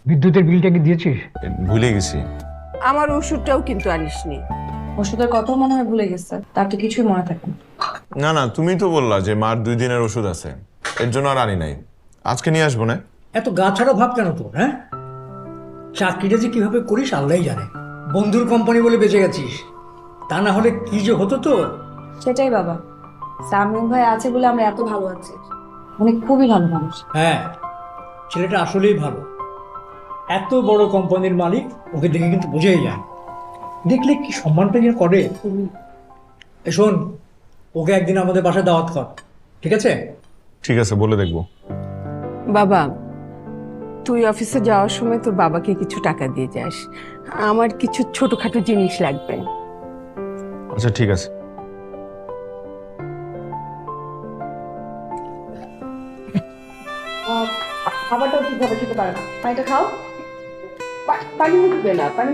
বিদ্যুতের বিলটা কি দিয়েছিস? ভুলে গেছি। আমার ওষুধটাও কিন্তু আনিসনি। ওষুধের কথাও মনে হয় ভুলে গেছে, তার তো কিছুই মনে থাকে না। না না, তুমি তো বললা যে মার 2 দিনের ওষুধ আছে, এর জন্য আর আনি নাই। আজকে নিয়ে আসবো না। এত গা ছাড়া ভাব কেন তোর? হ্যাঁ, চাকরিটা যে কিভাবে করিস আল্লাহই জানে। বন্ধুর কোম্পানি বলে বেঁচে গেছিস, তা না হলে কি যে হতো তোর। সেটাই বাবা, সামিউল ভাই আছে বলে আমরা এত ভালো আছি। উনি খুবই ভালো মানুষ। হ্যাঁ, ছেলেটা আসলেই ভালো। এত বড় কোম্পানির মালিক, ওকে দেখে কিন্তু বোঝাই যায়। দেখলে কি সম্মানটা যে করে। এ শোন, ওকে একদিন আমাদের বাসায় দাওয়াত কর, ঠিক আছে? ঠিক আছে, বলে দেখবো। বাবা, তুই অফিসে যাওয়ার সময় তোর বাবাকে কিছু টাকা দিয়ে যাস। আমার কিছু ছোটখাটো জিনিস লাগবে। আচ্ছা ঠিক আছে। খাবারটাও ঠিকভাবে খেতে পারে না, পানিটা খাও। পানি উঠবে না, পানি